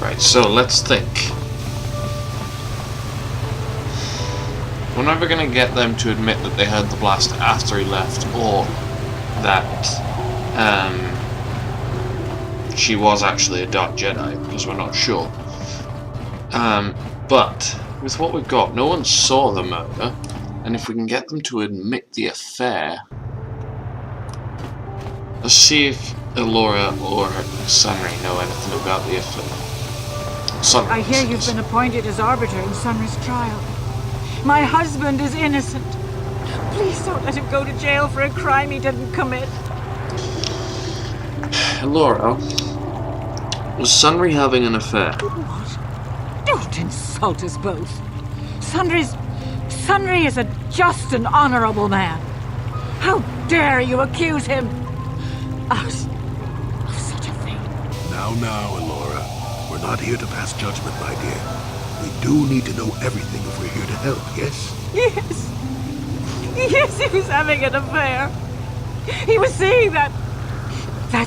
Right, so let's think. We're never going to get them to admit that they heard the blast after he left, or that she was actually a Dark Jedi, because we're not sure. But with what we've got, no one saw the murder, and if we can get them to admit the affair, let's see if Elora or Sunray know anything about the affair. Sunray, I hear you've been appointed as arbiter in Sunray's trial. My husband is innocent. Please don't let him go to jail for a crime he didn't commit. Elora, was Sunray having an affair? What? Don't insult us both. Sunray is a just and honorable man. How dare you accuse him of such a thing? Now, Elora. We're not here to pass judgment, my dear. We do need to know everything if we're here to help, yes? Yes. Yes, he was having an affair. He was seeing that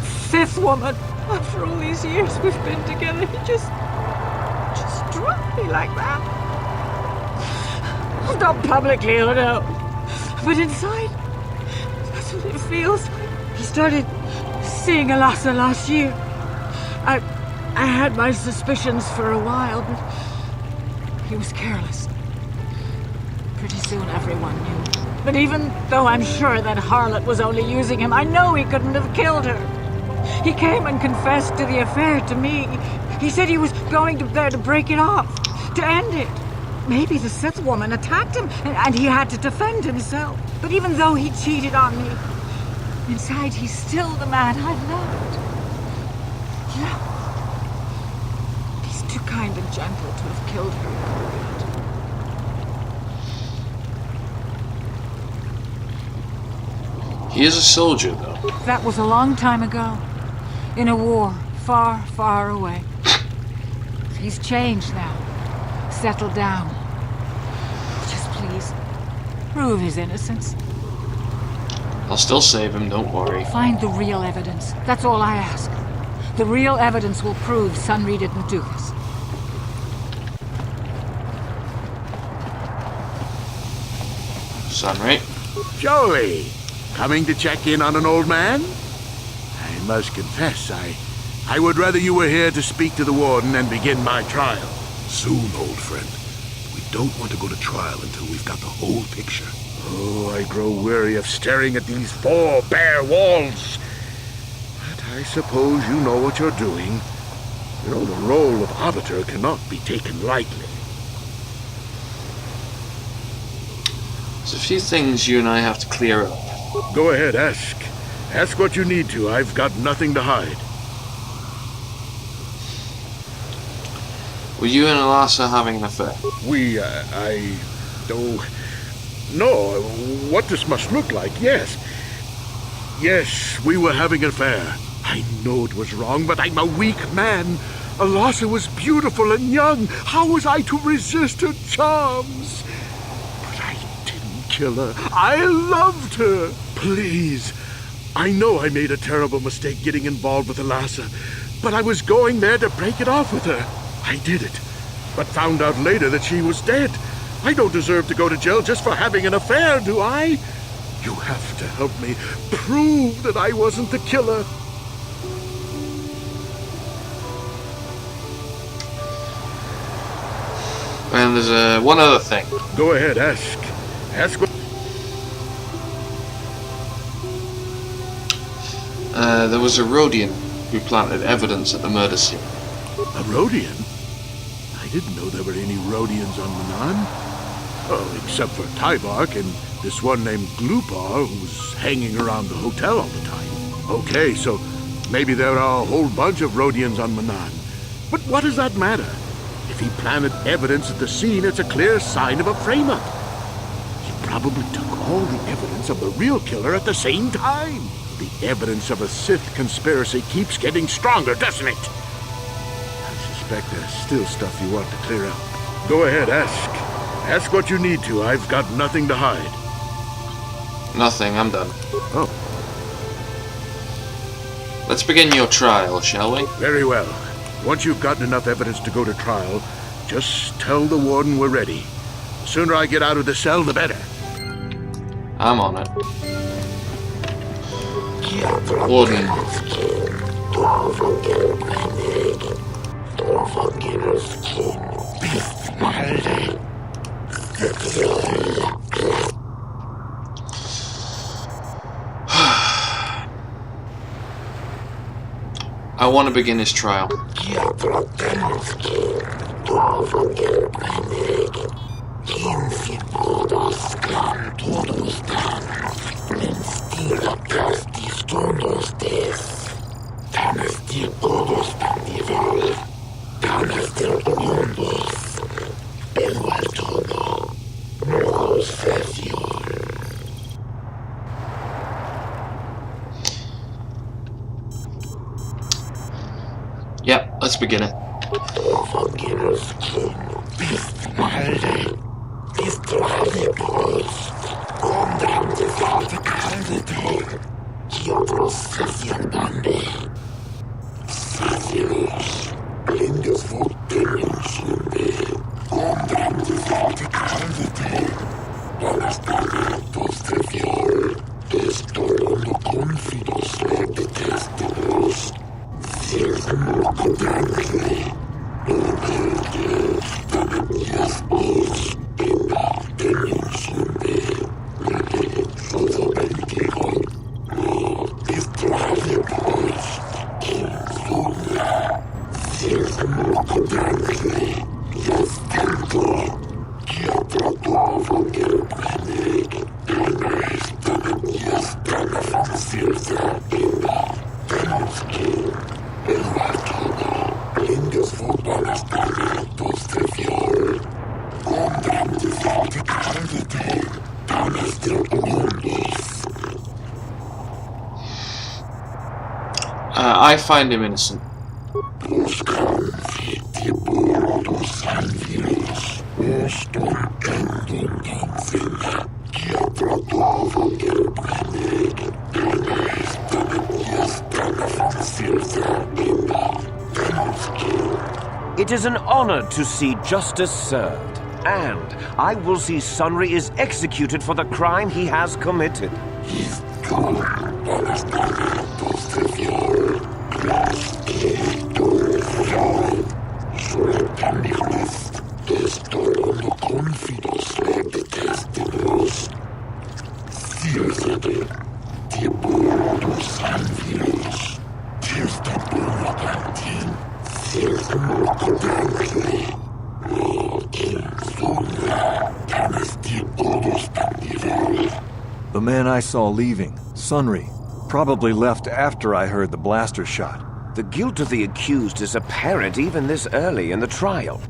Sith woman. After all these years we've been together, he just dropped me like that. Not publicly, oh no. But inside, that's what it feels like. He started seeing Alasa last year. I had my suspicions for a while, but he was careless. Pretty soon everyone knew. But even though I'm sure that harlot was only using him, I know he couldn't have killed her. He came and confessed to the affair to me. He said he was going there to break it off, to end it. Maybe the Sith woman attacked him, and he had to defend himself. But even though he cheated on me, inside he's still the man I loved. Yeah. He's too kind and gentle to have killed her. He is a soldier, though. That was a long time ago. In a war, far, far away. He's changed now. Settled down. Just please, prove his innocence. I'll still save him, don't worry. Find the real evidence. That's all I ask. The real evidence will prove Sunray didn't do this. Sunray? Jolee, coming to check in on an old man? I must confess, I would rather you were here to speak to the warden and begin my trial. Soon, old friend. We don't want to go to trial until we've got the whole picture. Oh, I grow weary of staring at these four bare walls. But I suppose you know what you're doing. You know, the role of arbiter cannot be taken lightly. There's a few things you and I have to clear up. Go ahead, ask. Ask what you need to. I've got nothing to hide. Were you and Alasa having an affair? No, what this must look like, yes. Yes, we were having an affair. I know it was wrong, but I'm a weak man. Alasa was beautiful and young. How was I to resist her charms? But I didn't kill her. I loved her. Please. I know I made a terrible mistake getting involved with Alasa, but I was going there to break it off with her. I did it, but found out later that she was dead. I don't deserve to go to jail just for having an affair, do I? You have to help me prove that I wasn't the killer. And there's one other thing. Go ahead, ask. Ask what... There was a Rhodian who planted evidence at the murder scene. A Rhodian? I didn't know there were any Rhodians on Manaan. Oh, except for Tybark and this one named Glupar who's hanging around the hotel all the time. Okay, so maybe there are a whole bunch of Rhodians on Manaan. But what does that matter? If he planted evidence at the scene, it's a clear sign of a frame-up. He probably took all the evidence of the real killer at the same time. The evidence of a Sith conspiracy keeps getting stronger, doesn't it? I suspect there's still stuff you want to clear up. Go ahead, ask. Ask what you need to. I've got nothing to hide. Nothing, I'm done. Oh. Let's begin your trial, shall we? Very well. Once you've gotten enough evidence to go to trial, just tell the warden we're ready. The sooner I get out of the cell, the better. I'm on it. Warden. I want to begin his trial. Yep, let's begin it. I find him innocent. It is an honor to see justice served, and I will see Sunry is executed for the crime he has committed. The man I saw leaving, Sunry, probably left after I heard the blaster shot. The guilt of the accused is apparent even this early in the trial.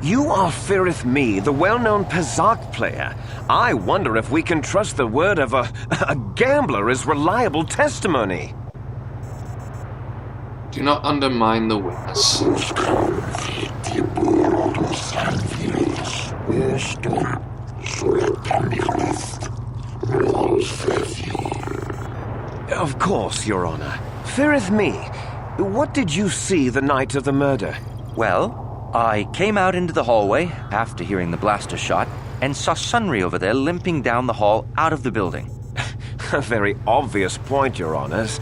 You are feareth me, the well-known Pazak player. I wonder if we can trust the word of a gambler as reliable testimony. Do not undermine the witness. Of course, Your Honor. Feareth me. What did you see the night of the murder? Well, I came out into the hallway after hearing the blaster shot and saw Sunry over there limping down the hall out of the building. A very obvious point, Your Honors.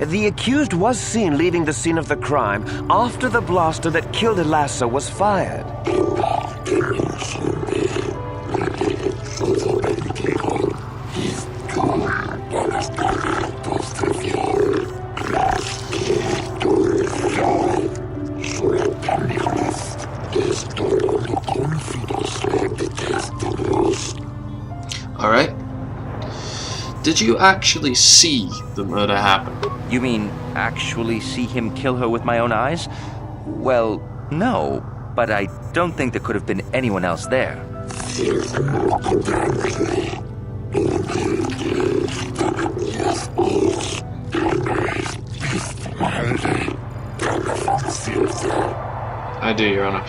The accused was seen leaving the scene of the crime after the blaster that killed Elassa was fired. Alright. Did you actually see the murder happen? You mean actually see him kill her with my own eyes? Well, no, but I don't think there could have been anyone else there. I do, Your Honor.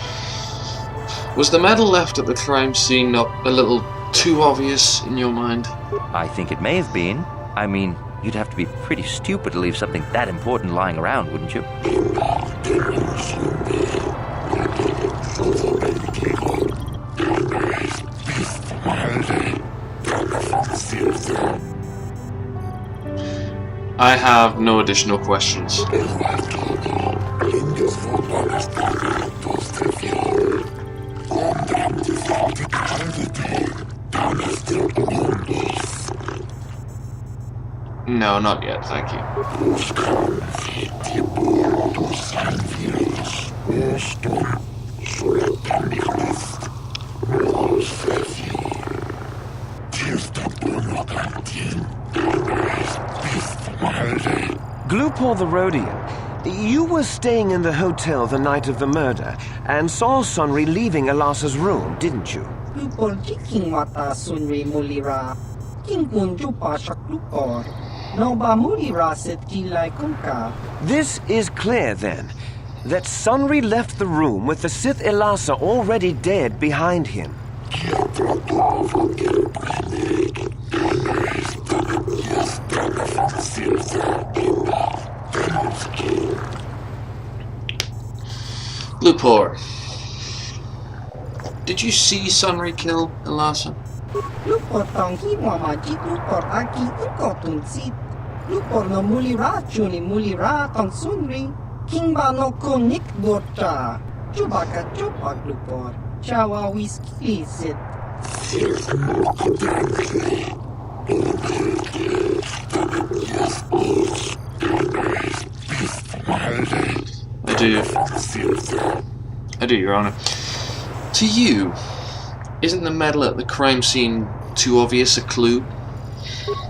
Was the medal left at the crime scene not a little too obvious in your mind? I think it may have been. I mean, you'd have to be pretty stupid to leave something that important lying around, wouldn't you? I have no additional questions. No, not yet, thank you. Glupor the Rhodian, you were staying in the hotel the night of the murder and saw Sunri leaving Alasa's room, didn't you? Lupor jiking mata sunri mulira. Kingun jupa shak lupor. No ba mulira set jilai kunka. This is clear, then, that Sunri left the room with the Sith Elasa already dead behind him. Glupor, did you see Sunri kill Elasa? Lupor tong hiwa majik lupor aki ukotun sit. Lupor no mulira chuni mulira tong sunri. Kingba no konik dorcha. Chubaka chupak lupor. Chawa whisky sit. I do, Your Honor. To you, isn't the medal at the crime scene too obvious a clue?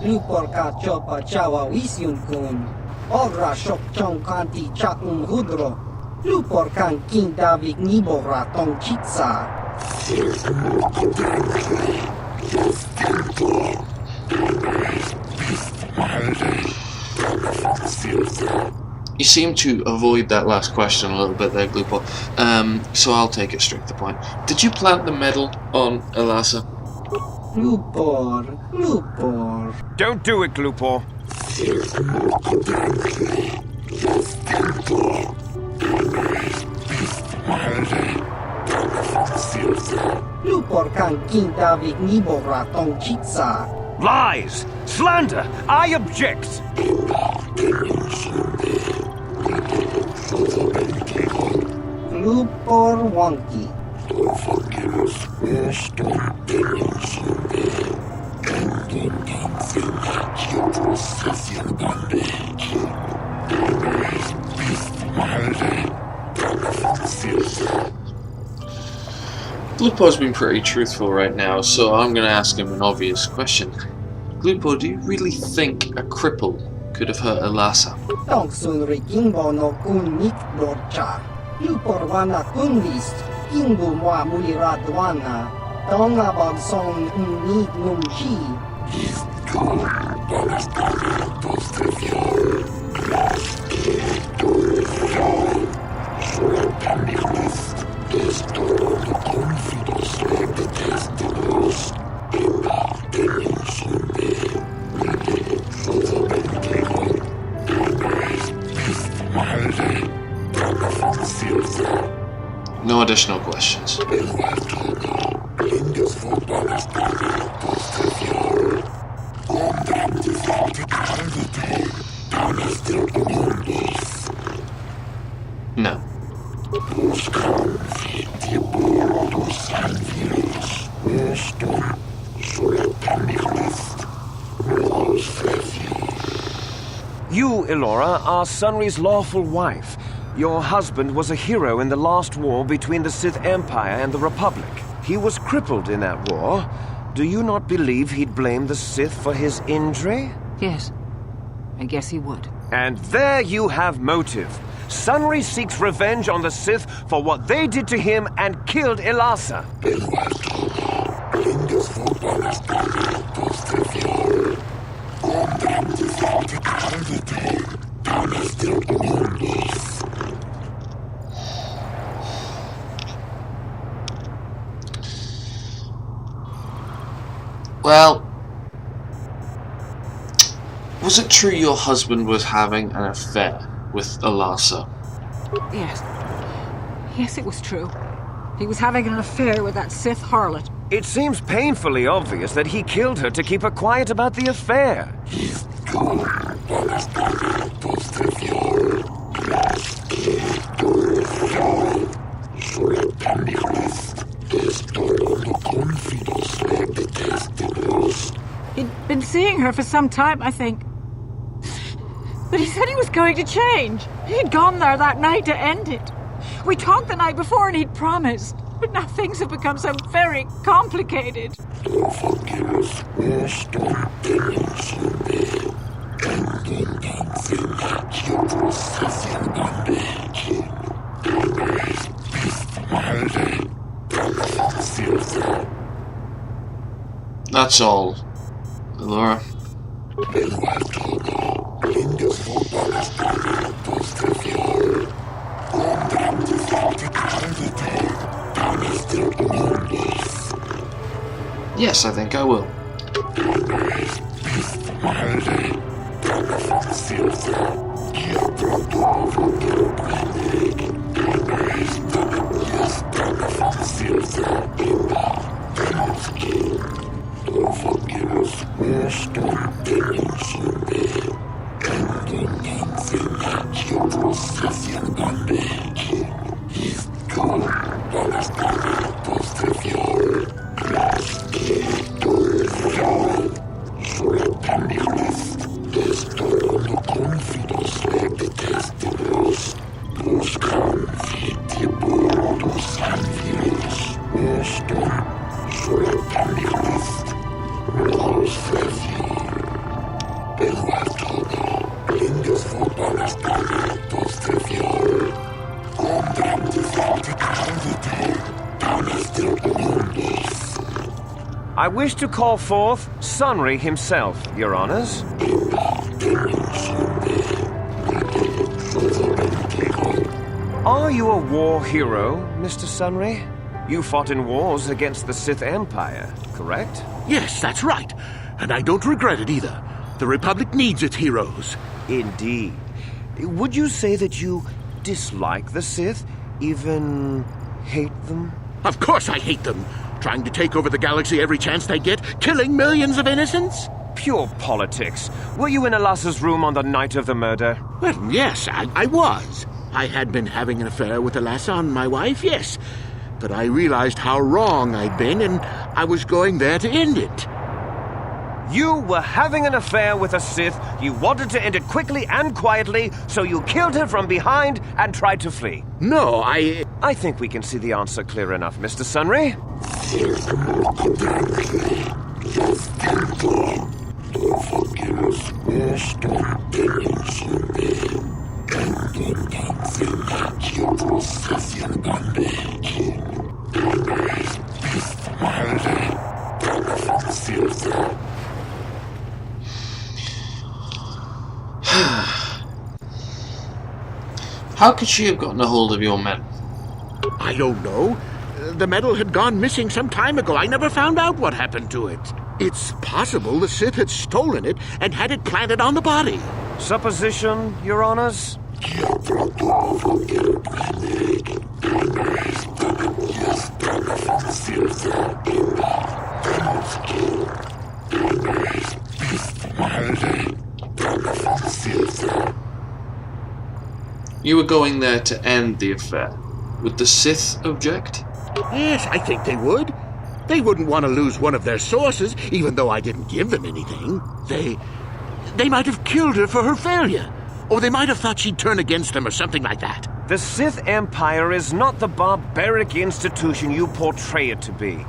Lupor ka chopa chawa wisyun kun. Ogra shok chong kanti chakum hudro. Lupor kan king davik nibora tong chitsa. You seem to avoid that last question a little bit there, Glupor. So I'll take it straight to the point. Did you plant the medal on Elasa? Lupor, Lupor. Don't do it, Glupor. Lupor kan king davik nibora tong chitsa. Lies! Slander! I object! Lupor wonky. Glupor's been pretty truthful right now, so I'm going to ask him an obvious question. Glupor, do you really think a cripple could have hurt Elasa? Tong sunri kingbo no kun nik dorcha. Lupor wana kunlist. Kingbo mwa mulira dwana. Tonga bag song nik numchi. No additional questions. No. You, Elora, are Sunry's lawful wife. Your husband was a hero in the last war between the Sith Empire and the Republic. He was crippled in that war. Do you not believe he'd blame the Sith for his injury? Yes, I guess he would. And there you have motive. Sunry seeks revenge on the Sith for what they did to him and killed Elasa. Well, was it true your husband was having an affair with Elasa? Yes. Yes, it was true. He was having an affair with that Sith harlot. It seems painfully obvious that he killed her to keep her quiet about the affair. He'd been seeing her for some time, I think. But he said he was going to change. He'd gone there that night to end it. We talked the night before and he'd promised. But now things have become so very complicated. That's all, Laura. Yes, I think I will. I wish to call forth Sunry himself, Your Honors. Are you a war hero, Mr. Sunry? You fought in wars against the Sith Empire, correct? Yes, that's right. And I don't regret it either. The Republic needs its heroes. Indeed. Would you say that you dislike the Sith? Even hate them? Of course I hate them. Trying to take over the galaxy every chance they get, killing millions of innocents? Pure politics. Were you in Elasa's room on the night of the murder? Well, yes, I was. I had been having an affair with Elasa, my wife, yes. But I realized how wrong I'd been, and I was going there to end it. You were having an affair with a Sith. You wanted to end it quickly and quietly, so you killed her from behind and tried to flee. No, I think we can see the answer clear enough, Mr. Sunry. How could she have gotten a hold of your men? I don't know. The medal had gone missing some time ago. I never found out what happened to it. It's possible the Sith had stolen it and had it planted on the body. Supposition, Your Honors? You were going there to end the affair. Would the Sith object? Yes, I think they would. They wouldn't want to lose one of their sources, even though I didn't give them anything. They might have killed her for her failure. Or they might have thought she'd turn against them or something like that. The Sith Empire is not the barbaric institution you portray it to be.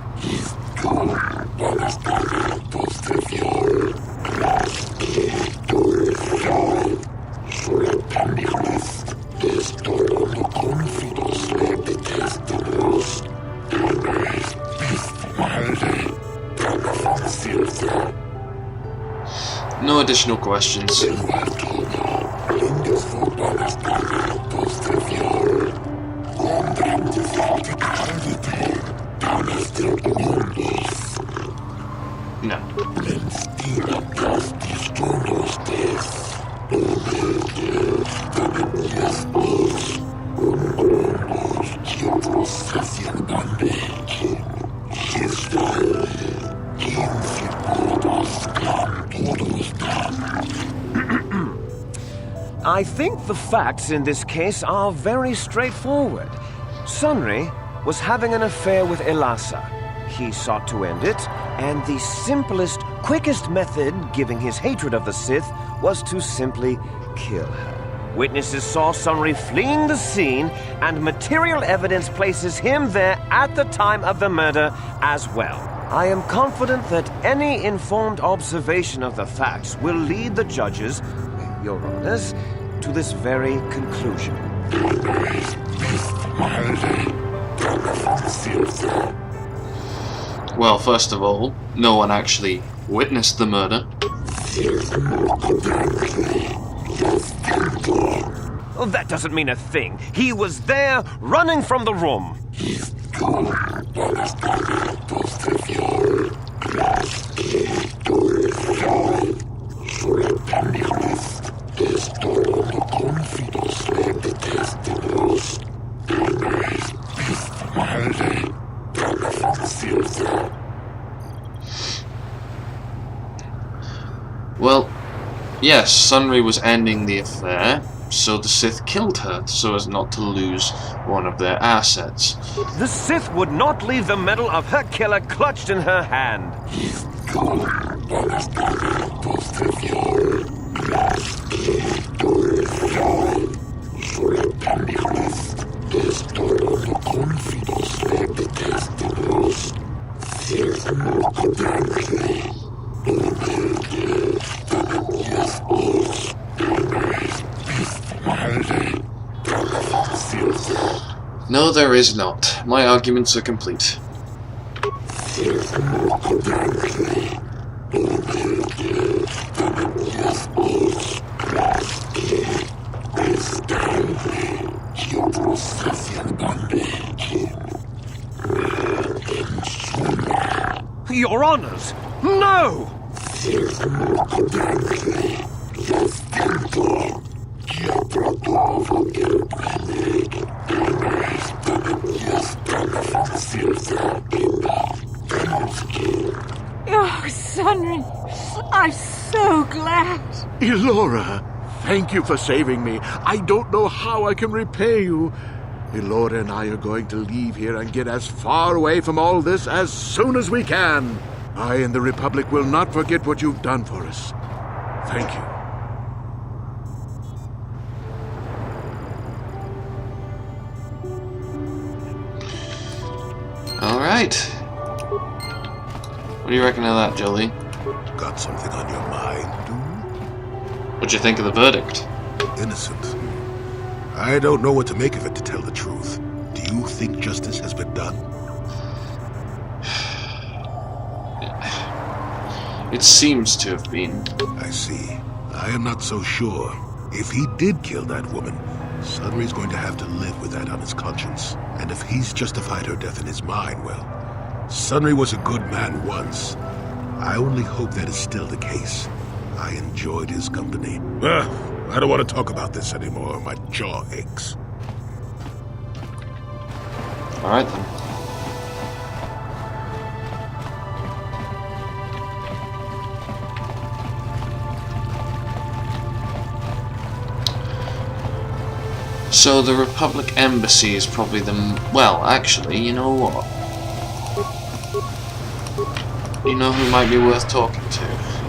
No additional questions. No. I think the facts in this case are very straightforward. Sunry was having an affair with Elasa. He sought to end it, and the simplest, quickest method, given his hatred of the Sith, was to simply kill her. Witnesses saw Sunry fleeing the scene, and material evidence places him there at the time of the murder as well. I am confident that any informed observation of the facts will lead the judges, Your Honors, to this very conclusion. Well, first of all, no one actually witnessed the murder. Oh, that doesn't mean a thing. He was there, running from the room. Well, yes, Sunry was ending the affair, so the Sith killed her so as not to lose one of their assets. The Sith would not leave the medal of her killer clutched in her hand. No, there is not. My arguments are complete. Your Honors, no! Oh, Sunry, I'm so glad. Elora, thank you for saving me. I don't know how I can repay you. Elora and I are going to leave here and get as far away from all this as soon as we can. I and the Republic will not forget what you've done for us. Thank you. Alright. What do you reckon of that, Jolee? Got something on your mind, dude? What'd you think of the verdict? Innocent. I don't know what to make of it, to tell the truth. Do you think justice has been done? It seems to have been. I see. I am not so sure. If he did kill that woman, Sunry's going to have to live with that on his conscience. And if he's justified her death in his mind, well, Sunry was a good man once. I only hope that is still the case. I enjoyed his company. I don't want to talk about this anymore. My jaw aches. Alright then. So the Republic Embassy is probably the... Well, actually, you know what? You know who might be worth talking to?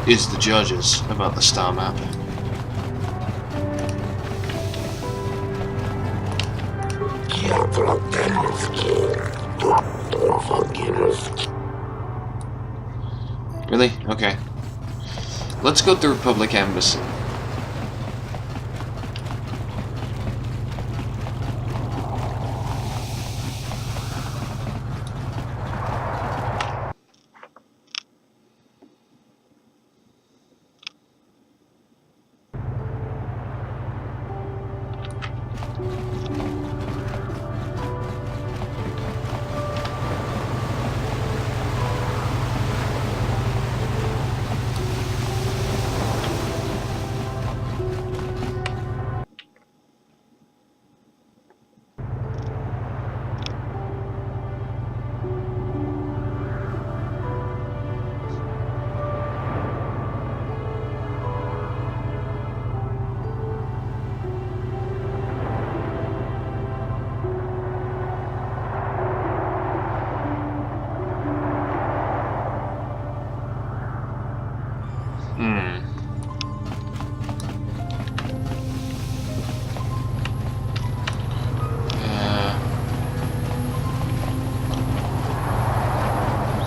is the judges about the star map. Really? Okay. Let's go to the Republic Embassy.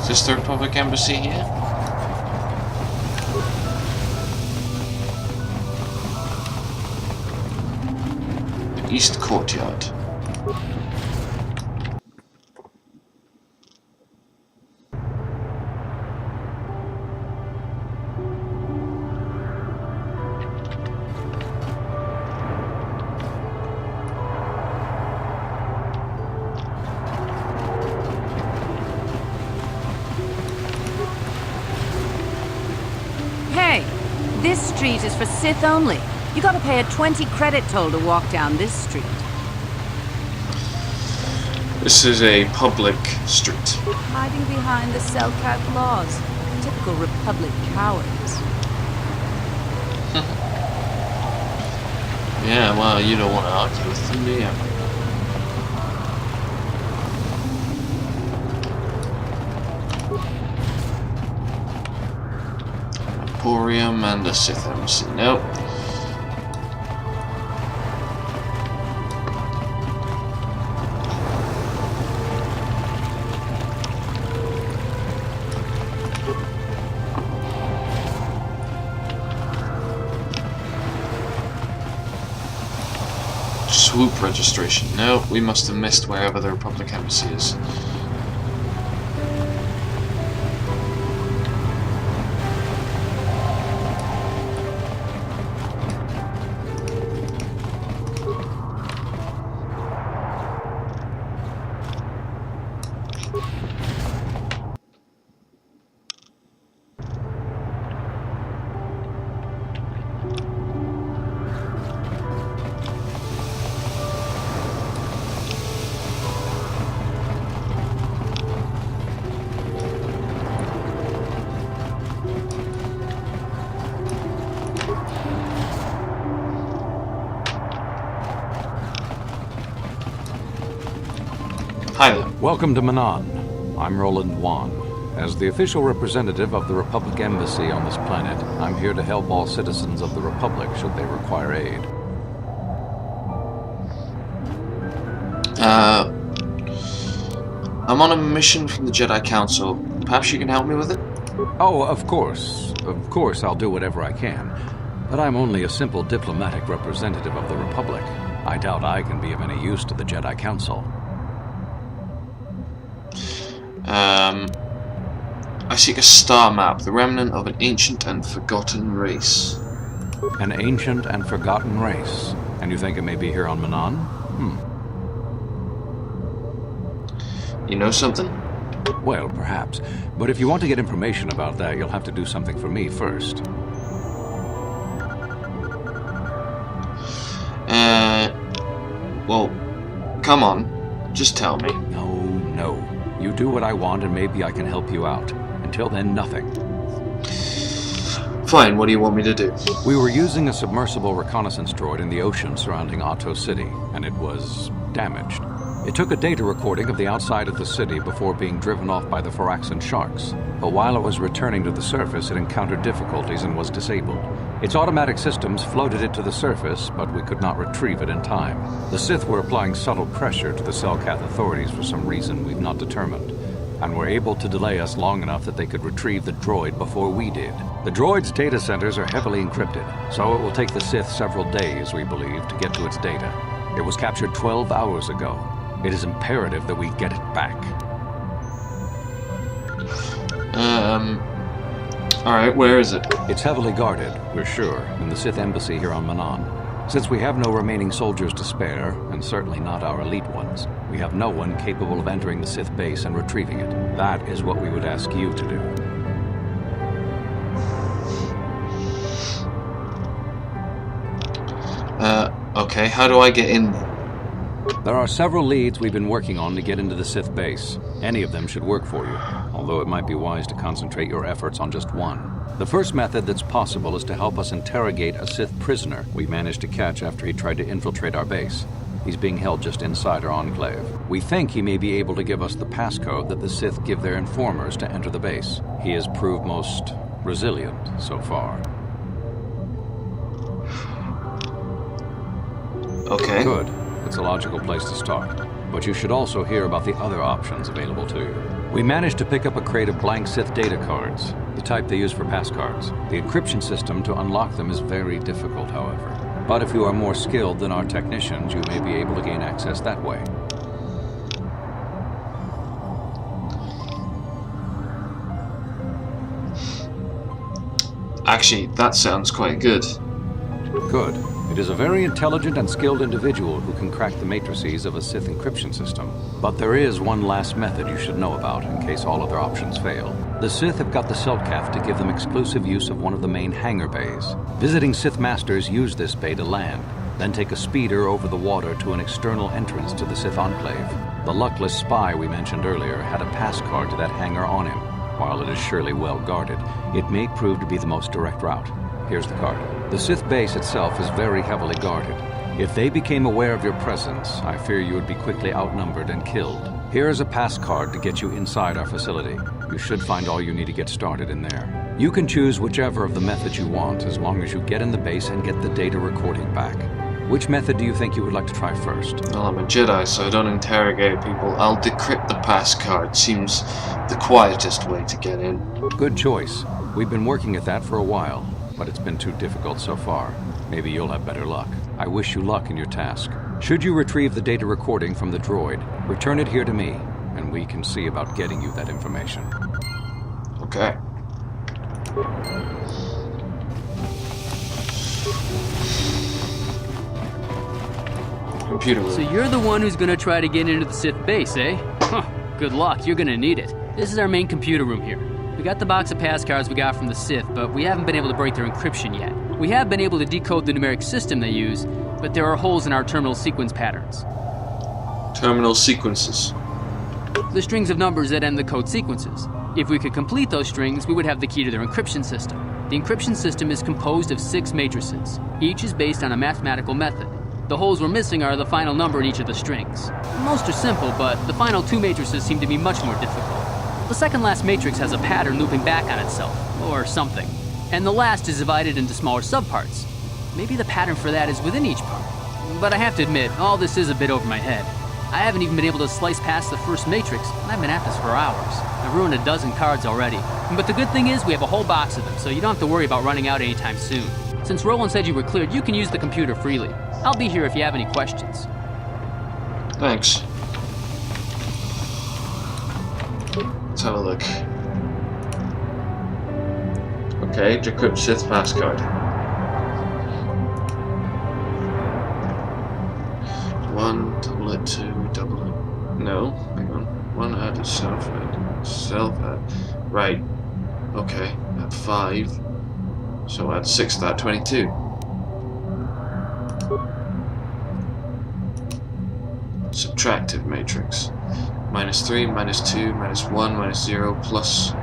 Is this the Republic Embassy here? The East Courtyard. Hey, this street is for Sith only. You gotta pay a 20 credit toll to walk down this street. This is a public street. Hiding behind the Selkat laws. Typical Republic cowards. Yeah, well, you don't want to argue with them, do you? Emporium and the Sith Embassy. Nope. Swoop registration. No, we must have missed wherever the Republic Embassy is. Hi there. Welcome to Manaan. I'm Roland Wan. As the official representative of the Republic Embassy on this planet, I'm here to help all citizens of the Republic should they require aid. I'm on a mission from the Jedi Council. Perhaps you can help me with it? Oh, of course. Of course, I'll do whatever I can. But I'm only a simple diplomatic representative of the Republic. I doubt I can be of any use to the Jedi Council. I seek a star map, the remnant of an ancient and forgotten race. An ancient and forgotten race. And you think it may be here on Manaan? You know something? Well, perhaps. But if you want to get information about that, you'll have to do something for me first. Well, come on. Just tell me. No. You do what I want and maybe I can help you out. Until then, nothing. Fine, what do you want me to do? We were using a submersible reconnaissance droid in the ocean surrounding Otto City, and it was damaged. It took a data recording of the outside of the city before being driven off by the Phoraxan sharks. But while it was returning to the surface, it encountered difficulties and was disabled. Its automatic systems floated it to the surface, but we could not retrieve it in time. The Sith were applying subtle pressure to the Selkath authorities for some reason we've not determined, and were able to delay us long enough that they could retrieve the droid before we did. The droid's data centers are heavily encrypted, so it will take the Sith several days, we believe, to get to its data. It was captured 12 hours ago. It is imperative that we get it back. Alright, where is it? It's heavily guarded, we're sure, in the Sith embassy here on Manaan. Since we have no remaining soldiers to spare, and certainly not our elite ones, we have no one capable of entering the Sith base and retrieving it. That is what we would ask you to do. Okay, how do I get in? There are several leads we've been working on to get into the Sith base. Any of them should work for you, although it might be wise to concentrate your efforts on just one. The first method that's possible is to help us interrogate a Sith prisoner we managed to catch after he tried to infiltrate our base. He's being held just inside our enclave. We think he may be able to give us the passcode that the Sith give their informers to enter the base. He has proved most resilient so far. Okay. Good. It's a logical place to start. But you should also hear about the other options available to you. We managed to pick up a crate of blank Sith data cards, the type they use for pass cards. The encryption system to unlock them is very difficult, however. But if you are more skilled than our technicians, you may be able to gain access that way. Actually, that sounds quite good. Good. It is a very intelligent and skilled individual who can crack the matrices of a Sith encryption system. But there is one last method you should know about in case all other options fail. The Sith have got the Selkath to give them exclusive use of one of the main hangar bays. Visiting Sith masters use this bay to land, then take a speeder over the water to an external entrance to the Sith enclave. The luckless spy we mentioned earlier had a pass card to that hangar on him. While it is surely well guarded, it may prove to be the most direct route. Here's the card. The Sith base itself is very heavily guarded. If they became aware of your presence, I fear you would be quickly outnumbered and killed. Here is a pass card to get you inside our facility. You should find all you need to get started in there. You can choose whichever of the methods you want, as long as you get in the base and get the data recording back. Which method do you think you would like to try first? Well, I'm a Jedi, so I don't interrogate people. I'll decrypt the pass card. Seems the quietest way to get in. Good choice. We've been working at that for a while, but it's been too difficult so far. Maybe you'll have better luck. I wish you luck in your task. Should you retrieve the data recording from the droid, return it here to me, and we can see about getting you that information. Okay. Computer room. So you're the one who's gonna try to get into the Sith base, eh? Huh, good luck, you're gonna need it. This is our main computer room here. We got the box of pass cards we got from the Sith, but we haven't been able to break their encryption yet. We have been able to decode the numeric system they use, but there are holes in our terminal sequence patterns. Terminal sequences. The strings of numbers that end the code sequences. If we could complete those strings, we would have the key to their encryption system. The encryption system is composed of 6 matrices. Each is based on a mathematical method. The holes we're missing are the final number in each of the strings. Most are simple, but the final 2 matrices seem to be much more difficult. The second last matrix has a pattern looping back on itself, or something. And the last is divided into smaller subparts. Maybe the pattern for that is within each part. But I have to admit, all this is a bit over my head. I haven't even been able to slice past the first matrix, and I've been at this for hours. I've ruined a dozen cards already. But the good thing is we have a whole box of them, so you don't have to worry about running out anytime soon. Since Roland said you were cleared, you can use the computer freely. I'll be here if you have any questions. Thanks. Let's have a look. Okay, decrypt Sith pass card. 1, double it, 2, double it. No, hang on. 1 added, self add, self add. Right. Okay, add 5. So add 6 to that, 22. Subtractive matrix. -3, -2, -1, -0, plus,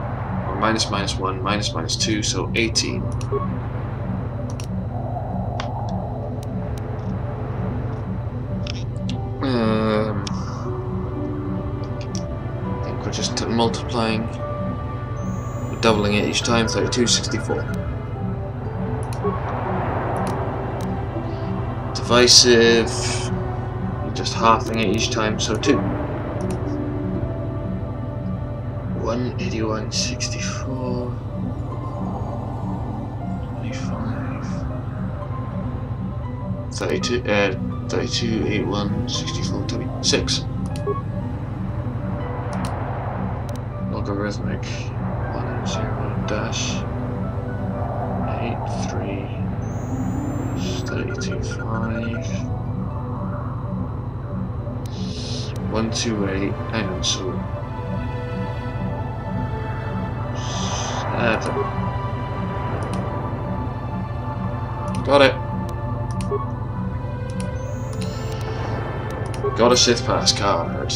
or minus -1, -2, so 18. multiplying, we're doubling it each time, 3264. Divisive, you're just halving it each time, so 2. 18164. 25. 32, 32, 81, 64, 26. Logarithmic 10 dash 83 32 5 128. Hang on, so 7. Got it. Got a Sith pass card.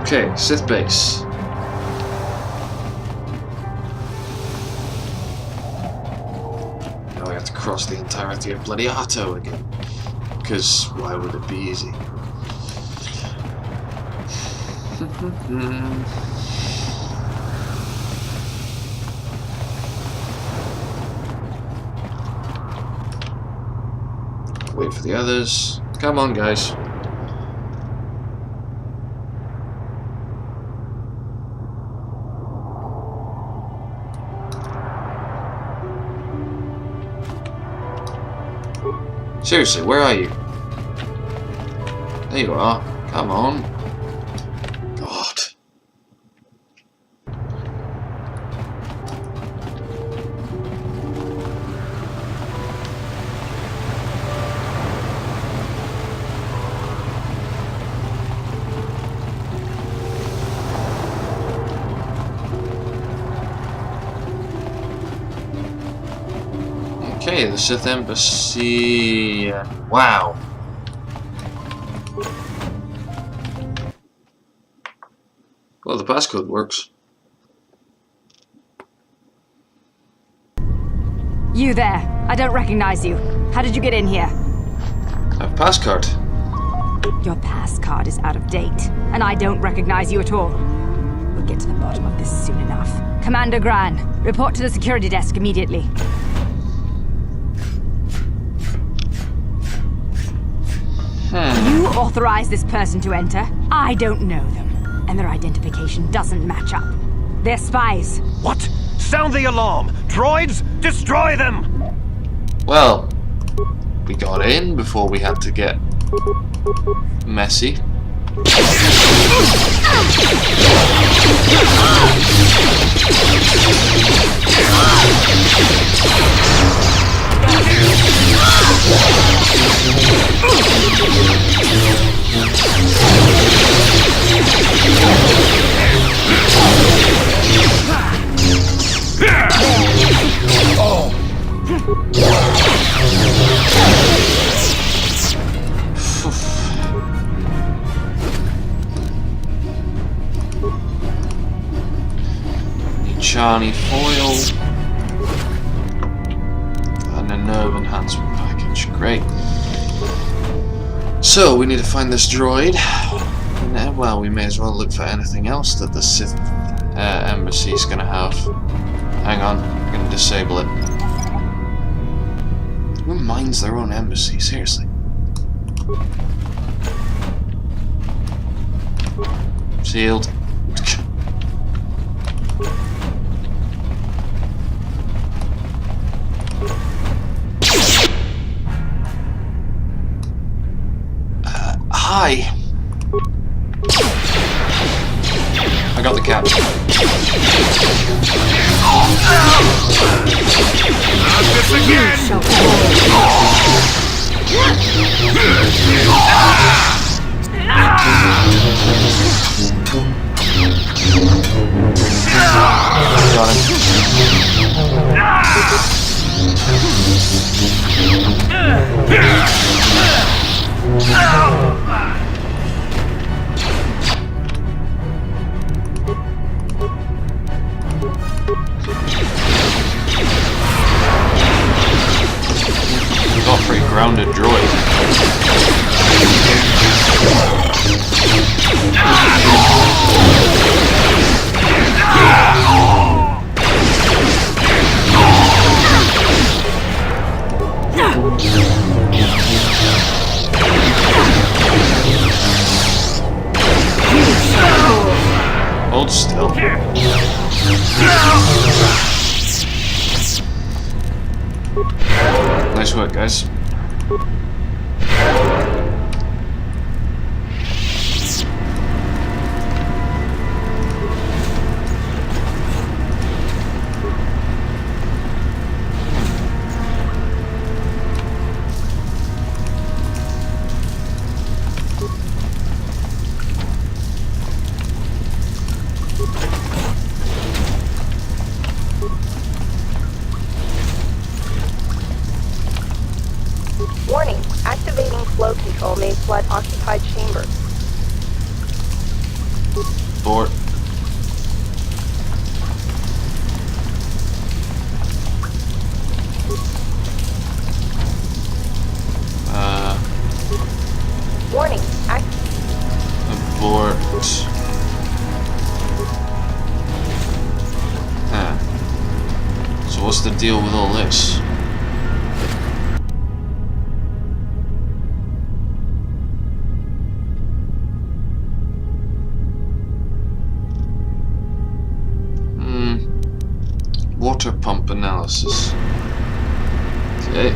Okay, Sith base. Now I have to cross the entirety of bloody Otto again. Because why would it be easy? Wait for the others. Come on, guys. Seriously, where are you? There you are. Come on. God. Okay, the Sith Embassy. Wow. Well, the passcode works. You there. I don't recognize you. How did you get in here? I have a pass card. Your pass card is out of date, and I don't recognize you at all. We'll get to the bottom of this soon enough. Commander Gran, report to the security desk immediately. You authorized this person to enter. I don't know them, and their identification doesn't match up. They're spies. What? Sound the alarm! Droids, destroy them! Well, we got in before we had to get messy. Charney foil and a nerve enhancement package. Great. So we need to find this droid. And, well, we may as well look for anything else that the Sith embassy is going to have. Hang on, I'm going to disable it. Who minds their own embassy? Seriously. Sealed. Hi. I got the cap. Not this again! Got him. guys. Warning, activating flow control may flood occupied chambers. Abort. Warning, Abort. Huh. So what's the deal with all this? Water pump analysis. Okay.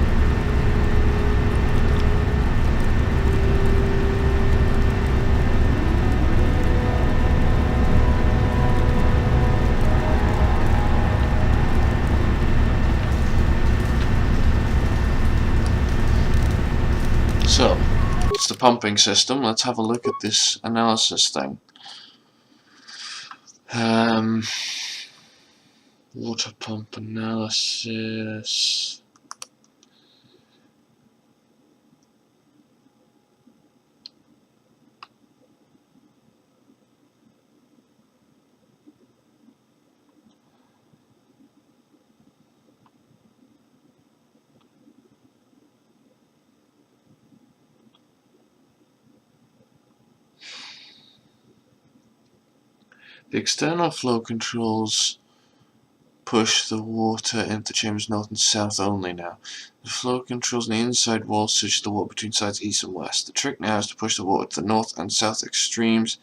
So, it's the pumping system. Let's have a look at this analysis thing. Water pump analysis. The external flow controls push the water into chambers north and south only now. The flow controls on the inside wall switch the water between sides east and west. The trick now is to push the water to the north and south extremes,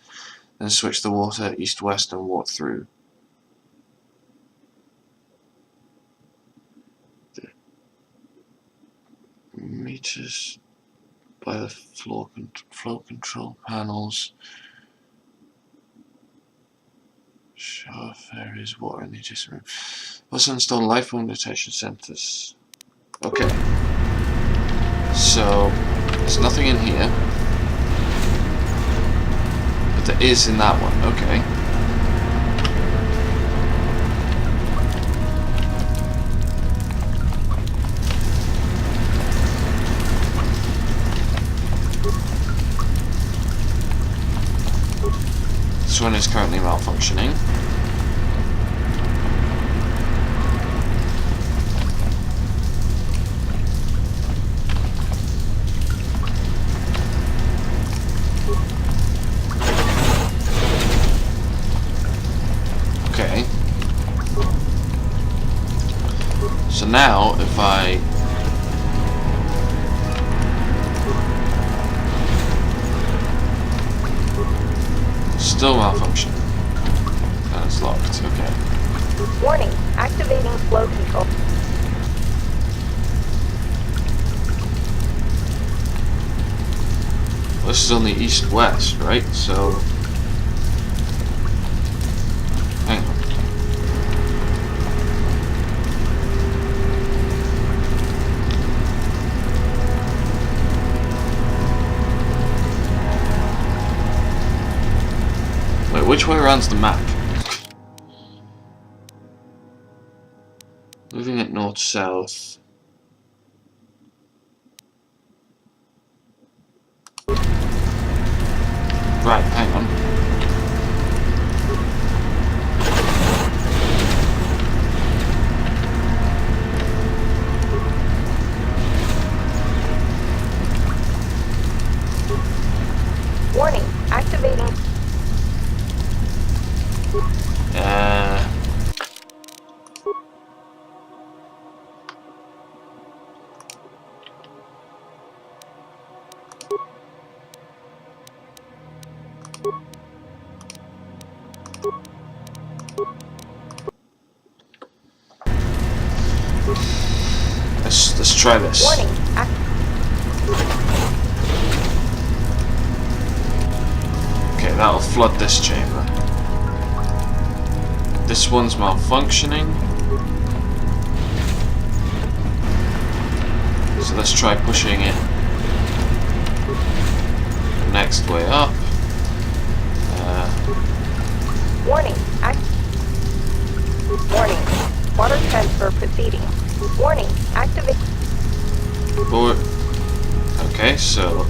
then switch the water east-west and walk through. The meters by the flow control panels show if there is water in the adjacent room. Also install life form detection centers. Okay. So there's nothing in here. But there is in that one, okay. This one is currently malfunctioning. Okay. So now, if I still malfunction. And it's locked, okay. warning, activating flow control. This is on the east-west, right? So hang on. Wait, which way around's the map? Moving it north-south. Right, hang on. Warning, activating. Let's try this. Warning, that'll flood this chamber. This one's malfunctioning. So let's try pushing it the next way up. Warning. Warning. Water transfer proceeding. Warning. Activate. Okay, so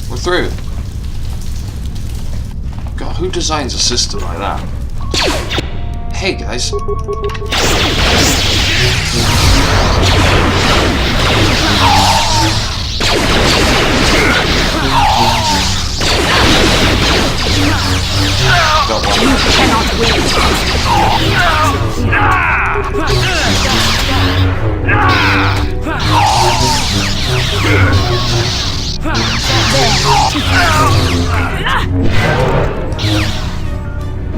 we're through. God, who designs a system like that? Hey guys. Got one. You cannot win.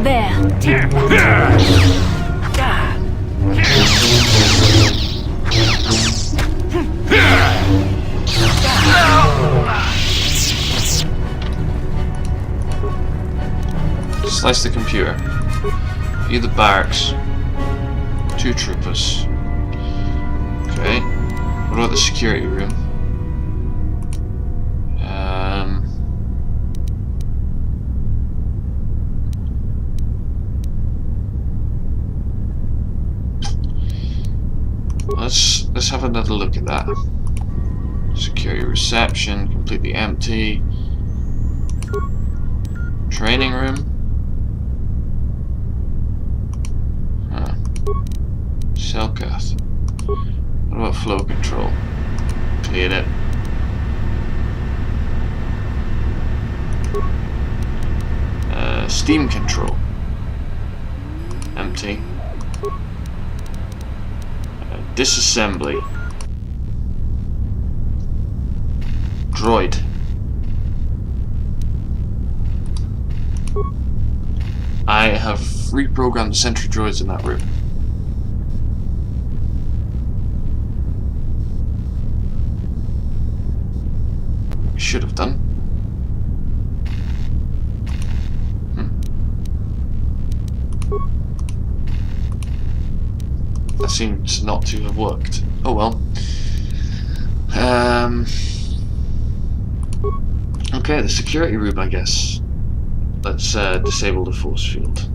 There. Slice the computer. View the barracks. 2 troopers. Okay. What about the security room? Let's have another look at that. Security reception, completely empty. Training room. Cellcath. What about flow control? Cleared it. Steam control. Empty. Disassembly. Droid. I have reprogrammed the sentry droids in that room. Should have done. That seems not to have worked. Oh well. Okay, the security room, I guess. Let's disable the force field.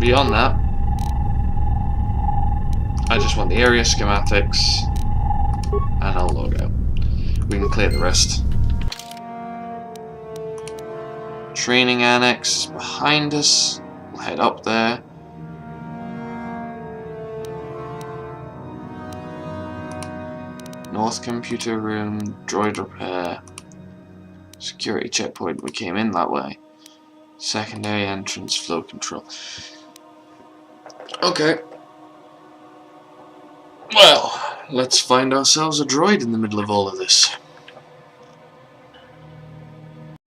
Beyond that, I just want the area schematics, and I'll log out. We can clear the rest. Training annex behind us. We'll head up there. North computer room, droid repair. Security checkpoint, we came in that way. Secondary entrance, flow control. Okay. Well, let's find ourselves a droid in the middle of all of this.